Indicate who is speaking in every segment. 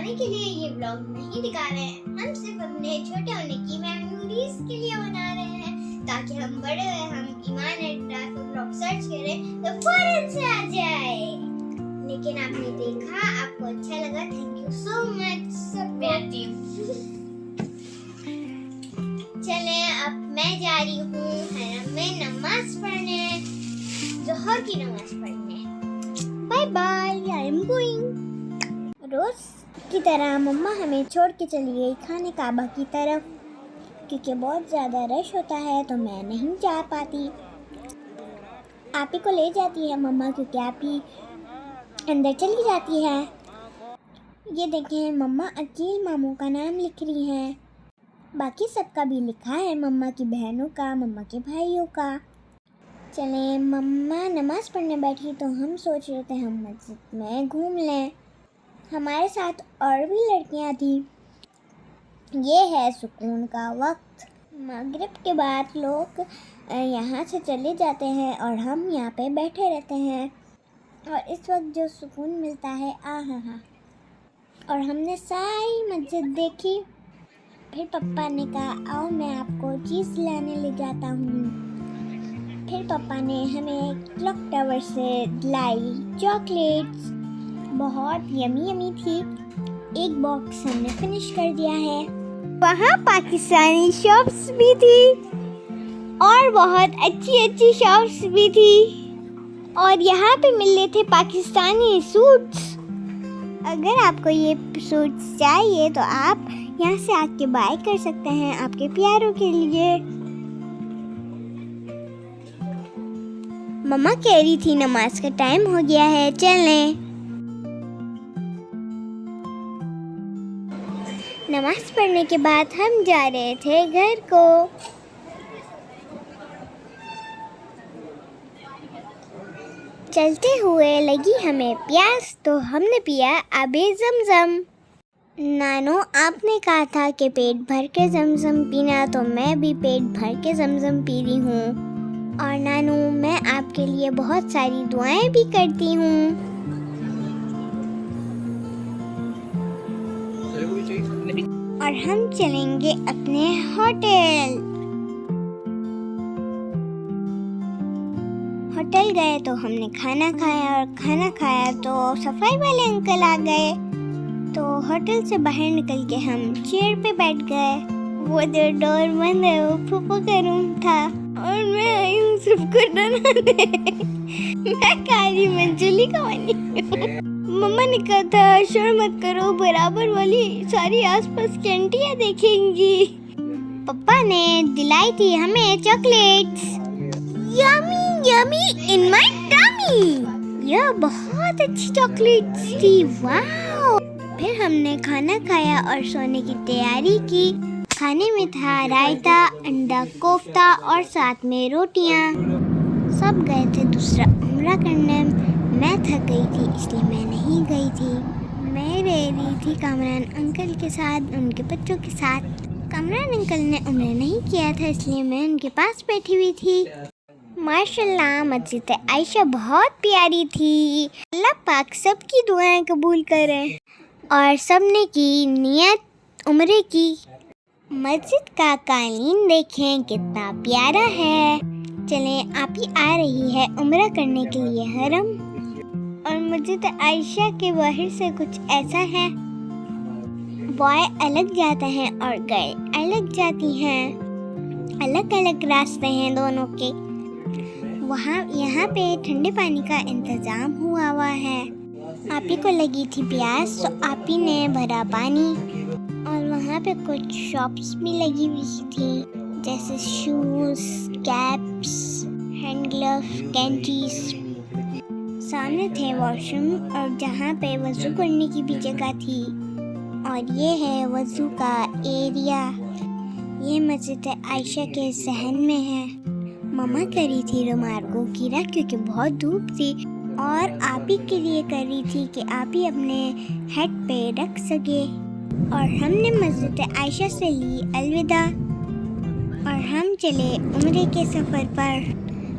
Speaker 1: दिखाने के लिए ये व्लॉग नहीं दिखा रहे हैं। हम सिर्फ अपने छोटे होने की मेमोरीज के लिए बना रहे हैं, ताकि हम बड़े हुए हम ईमान एट ट्रैफिक व्लॉग सर्च करें तो फौरन से आ जाए। लेकिन आपने देखा, आपको अच्छा लगा, थैंक यू सो मच सबको। चले अब मैं जा रही हूँ हरम में नमाज पढ़ने, ज़ोहर की नमाज पढ़ने। Bye bye, I am going. रोज की तरह मम्मा हमें छोड़ के चली गई खाने काबा की तरफ, क्योंकि बहुत ज़्यादा रश होता है तो मैं नहीं जा पाती। आप ही को ले जाती है मम्मा, क्योंकि आप ही अंदर चली जाती है। ये देखें, मम्मा अकील मामू का नाम लिख रही हैं, बाकी सबका भी लिखा है, मम्मा की बहनों का, मम्मा के भाइयों का। चलें, मम्मा नमाज़ पढ़ने बैठी तो हम सोच रहे थे हम मस्जिद में घूम लें। हमारे साथ और भी लड़कियां थी। ये है सुकून का वक्त। मगरिब के बाद लोग यहाँ से चले जाते हैं और हम यहाँ पे बैठे रहते हैं, और इस वक्त जो सुकून मिलता है, आहा। और हमने सारी मस्जिद देखी। फिर पापा ने कहा आओ मैं आपको चीज़ लाने ले जाता हूँ। फिर पापा ने हमें क्लॉक टावर से लाई चॉकलेट्स, बहुत यमी थी। एक बॉक्स हमने फिनिश कर दिया है। वहाँ पाकिस्तानी शॉप्स भी थी और बहुत अच्छी शॉप्स भी थी, और यहाँ पे मिल रहे थे पाकिस्तानी सूट्स। अगर आपको ये सूट्स चाहिए तो आप यहाँ से आके बाय कर सकते हैं आपके प्यारों के लिए। मम्मा कह रही थी नमाज का टाइम हो गया है, चलें। नमाज पढ़ने के बाद हम जा रहे थे घर को। चलते हुए लगी हमें प्यास तो हमने पिया आबे ज़मज़म। नानो आपने कहा था कि पेट भर के ज़मज़म पीना, तो मैं भी पेट भर के ज़मज़म पी रही हूँ। और नानू मैं आपके लिए बहुत सारी दुआएं भी करती हूँ। और हम चलेंगे अपने होटल गए तो हमने खाना खाया, और खाना खाया तो सफाई वाले अंकल आ गए, तो होटल से बाहर निकल के हम चेयर पे बैठ गए। वो जो डोर बंद है वो फूफा का रूम था, और मैं आई हूँ सबको डराने। मैं काली मंजुली का बनी। मम्मा ने कहा था शोर मत करो, बराबर वाली सारी आसपास की आंटियाँ देखेंगी। पापा ने दिलाई थी हमें chocolates. Yummy in my tummy. यह बहुत अच्छी चॉकलेट्स थी, वाओ। फिर हमने खाना खाया और सोने की तैयारी की। खाने में था रायता, अंडा कोफ्ता और साथ में रोटियां। सब गए थे दूसरा उम्रा करने। मैं थक गई थी इसलिए मैं नहीं गई थी। मैं रह रही थी कामरान अंकल के साथ, उनके बच्चों के साथ। कामरान अंकल ने उम्रा नहीं किया था इसलिए मैं उनके पास बैठी हुई थी। माशाल्लाह मस्जिद आयशा बहुत प्यारी थी। अल्लाह पाक सबकी दुआएं कबूल करें। और सबने की नियत उम्रे की। मस्जिद का कालीन देखें कितना प्यारा है। चलें, आप ही आ रही है उम्रा करने के लिए हरम। और मस्जिद आयशा के बाहर से कुछ ऐसा है। बॉय अलग जाते हैं और गर्ल अलग जाती हैं। अलग अलग रास्ते हैं दोनों के। वहाँ यहाँ पे ठंडे पानी का इंतज़ाम हुआ है। आप ही को लगी थी प्यास तो आप ही ने भरा पानी। और वहाँ पे कुछ शॉप्स भी लगी हुई थी, जैसे शूज़, कैप्स, हैंड ग्लव, कैंचीज। सामने थे वॉशरूम और जहाँ पे वज़ू करने की भी जगह थी। और ये है वज़ू का एरिया। ये मस्जिद आयशा के सहन में है। मम्मा कर रही थी रुमाल को गिरा क्योंकि बहुत धूप थी, और आप ही के लिए कर रही थी कि आप ही अपने हेड पे रख सके। और हमने मस्जिद आयशा से ली अलविदा, और हम चले उम्रे के सफ़र पर।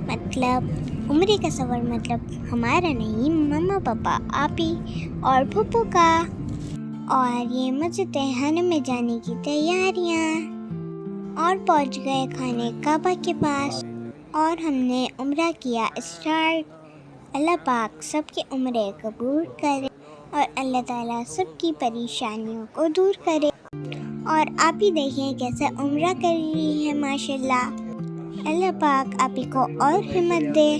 Speaker 1: मतलब उम्रे का सफ़र मतलब हमारा नहीं, मम्मा पापा आप ही और फूफू का। और ये मस्जिद तहरान में जाने की तैयारियां। और पहुंच गए खाने काबा के पास और हमने उम्रा किया स्टार्ट। अल्लाह पाक सबके उम्रे कबूल करे और अल्लाह ताला सबकी परेशानियों को दूर करे। और आप ही देखिए कैसे उम्रा कर रही है माशाल्लाह। अल्लाह पाक आप ही को और हिम्मत दे।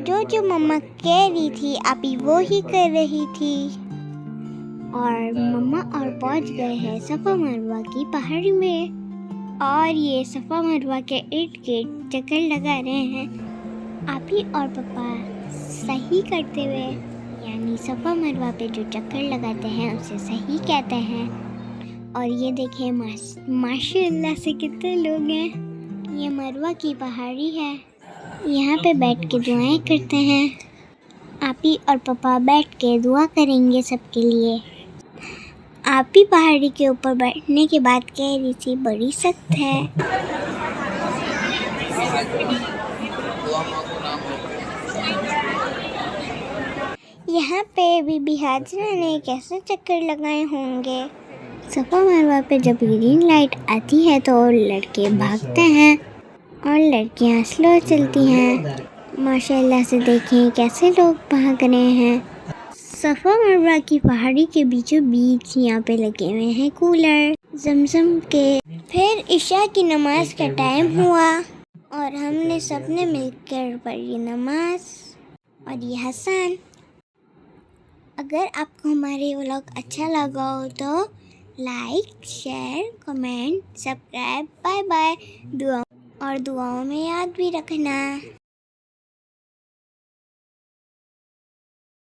Speaker 1: जो मम्मा कह रही थी आप ही वो ही कर रही थी। और मम्मा और पहुंच गए हैं सफ़ा मरवा की पहाड़ी में और ये सफ़ा मरवा के इर्द गिर्द चक्कर लगा रहे हैं आप ही और पापा सही करते हुए। यानी सफ़ा मरवा पे जो चक्कर लगाते हैं उसे सही कहते हैं। और ये देखें माशाल्लाह से कितने लोग हैं। ये मरवा की पहाड़ी है, यहाँ पे बैठ के दुआएं करते हैं। आप ही और पापा बैठ के दुआ करेंगे सबके लिए। आप ही पहाड़ी के ऊपर बैठने के बाद कह रही थी बड़ी सख्त है। यहाँ पे बीबी हाजरा ने कैसे चक्कर लगाए होंगे। सफ़ा मरवा पे जब ग्रीन लाइट आती है तो लड़के भागते हैं और लड़कियाँ स्लो चलती हैं। माशाल्लाह से देखें कैसे लोग भाग रहे हैं। सफ़ा मरवा की पहाड़ी के बीचों बीच यहाँ पे लगे हुए हैं कूलर जमजम के। फिर इशा की नमाज का टाइम हुआ और हमने सबने मिलकर पढ़ी नमाज। और ये हसन, अगर आपको हमारे व्लॉग अच्छा लगा हो तो like, share, comment, subscribe, bye bye. दुआओं में याद भी रखना।